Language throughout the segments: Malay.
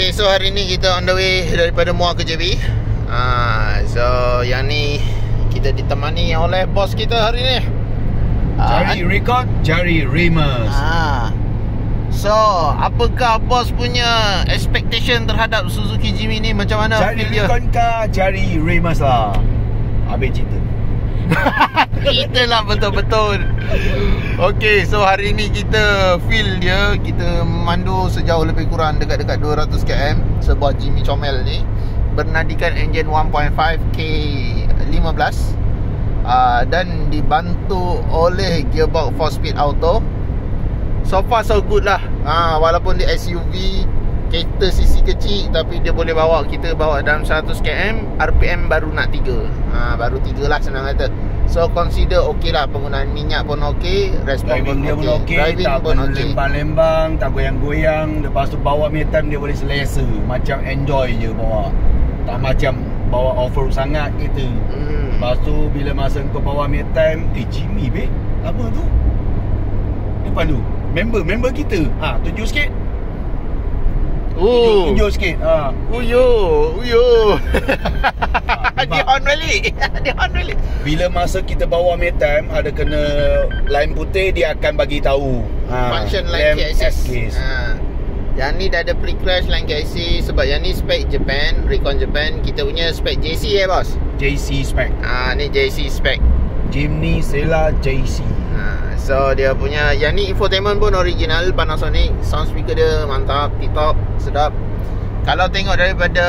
Okay, so hari ni kita on the way daripada Muar ke JB. So yang ni kita ditemani oleh bos kita hari ni. Cari record, cari reamers. So, apakah bos punya expectation terhadap Suzuki Jimny ni? Macam mana Cari feel dia? record kah, cari reamers lah. Habis cerita. Itulah betul-betul. Okay, so hari ni kita feel dia. Kita mandu sejauh lebih kurang dekat-dekat 200 km sebuah Jimny comel ni, bernadikan enjin 1.5 K15 dan dibantu oleh gearbox 4-speed auto. So far so good lah. Walaupun dia SUV, kereta sisi kecil, tapi dia boleh bawa kita dalam 100 km, RPM baru nak 3. Baru 3 lah senang kata. So consider okey lah. Penggunaan minyak pun okey, respon pun Driving dia pun okey, driving tak pun okey, lembang-lembang, tak goyang-goyang. Lepas tu bawa time dia boleh selesa, macam enjoy je bawa. Tak macam bawa off-road sangat kereta. Lepas tu bila masa kau bawa time, Jimny babe, apa tu? Depan tu member kita. Tunjuk sikit. Tunjuk sikit. Uyo. Dia on balik. Bila masa kita bawa time ada kena line putih, dia akan bagi tahu function line key assist. Yang ni dah ada pre-crash line key assist. Sebab yang ni spek Japan, Recon Japan. Kita punya spek JC bos. JC spec. Ni JC spek Jimny Sela JC. So dia punya, yang ni infotainment pun original Panasonic. Sound speaker dia mantap, tip-top, sedap. Kalau tengok daripada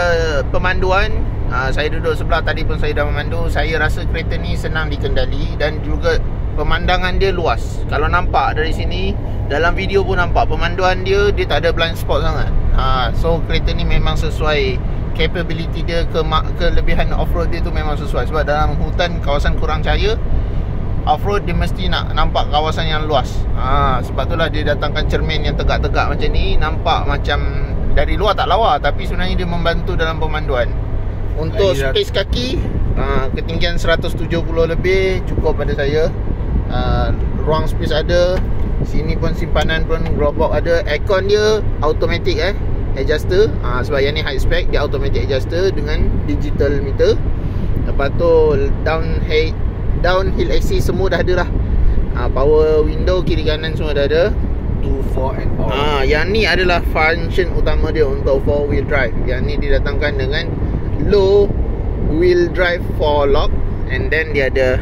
pemanduan, saya duduk sebelah, tadi pun saya dah memandu. Saya rasa kereta ni senang dikendali dan juga pemandangan dia luas. Kalau nampak dari sini, dalam video pun nampak pemanduan dia tak ada blind spot sangat. So kereta ni memang sesuai capability dia, kelebihan off-road dia tu memang sesuai. Sebab dalam hutan, kawasan kurang cahaya, off-road dia mesti nak nampak kawasan yang luas. Sebab itulah dia datangkan cermin yang tegak-tegak macam ni. Nampak macam dari luar tak lawa, tapi sebenarnya dia membantu dalam pemanduan. Untuk space kaki, ketinggian 170 lebih cukup pada saya. Ruang space ada. Sini pun simpanan pun, glove ada. Aircon dia automatic adjuster. Sebab yang ni high spec, dia automatic adjuster dengan digital meter. Lepas tu downhill assist semua dah ada lah. Power window kiri kanan semua dah ada. 2, 4 and all. Yang ni adalah function utama dia untuk 4 wheel drive. Yang ni didatangkan dengan low wheel drive 4 lock, and then dia ada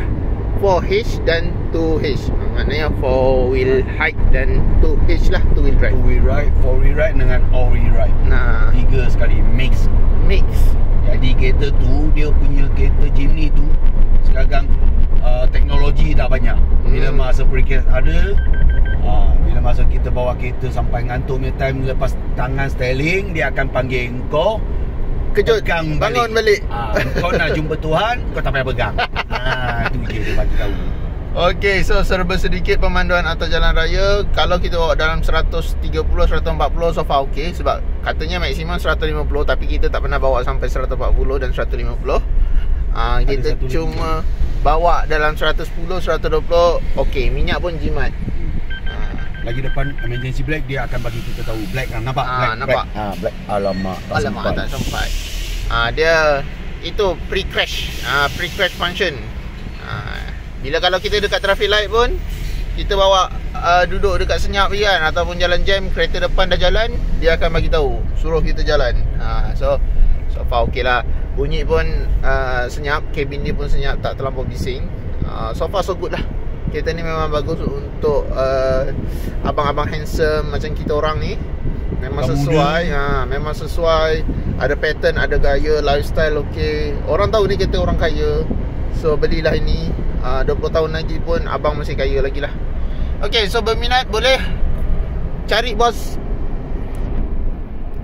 4H dan 2H. Maknanya 4 wheel height dan 2H lah, 2 wheel drive. 2 wheel ride, 4 wheel ride dengan all wheel ride. 3 sekali mix. Jadi kereta tu, dia punya kereta Jimny tu sekarang teknologi dah banyak. Bila masa pre-crash ada, bila masa kita bawa kereta sampai ngantuk time, lepas tangan steering, dia akan panggil kau, kejut, bangun balik. Kau nak jumpa Tuhan, kau tak payah pegang. Itu je dia bagi tahu. Okay, so serba sedikit pemanduan atas jalan raya. Kalau kita bawa dalam 130, 140 so far okay. Sebab katanya maksimum 150, tapi kita tak pernah bawa sampai 140 dan 150. Kita cuma bawa dalam 110, 120. Okay, minyak pun jimat. Lagi depan emergency brake, dia akan bagi kita tahu. Black nampak? Nampak. Black. Alamak, tak sempat. Dia itu pre-crash. Pre-crash function. Bila kalau kita dekat traffic light pun, kita bawa duduk dekat senyap kan, ataupun jalan jam, kereta depan dah jalan, dia akan bagi tahu, suruh kita jalan. So far okey lah. Bunyi pun senyap, kabin dia pun senyap, tak terlampau bising. So far so good lah. Kereta ni memang bagus untuk abang-abang handsome macam kita orang ni. Memang sesuai. Memang sesuai. Ada pattern, ada gaya, lifestyle okey. Orang tahu ni kereta orang kaya. So belilah ini. 20 tahun lagi pun abang masih kaya lagi lah. Okay, so berminat boleh cari bos.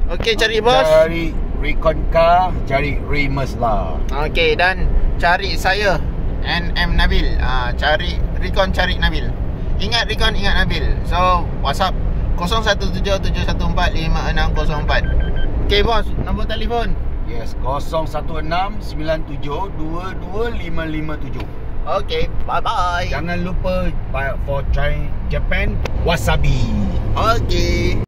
Okay, cari bos. Cari Recon car, cari reamers lah. Okay, dan cari saya, NM Nabil. Cari Recon, cari Nabil. Ingat Recon, ingat Nabil. So WhatsApp 0179145604. Okay bos, nombor telefon. Yes, 016-9722-5557. Okay, bye-bye. Jangan lupa for try Japan, wasabi. Okay.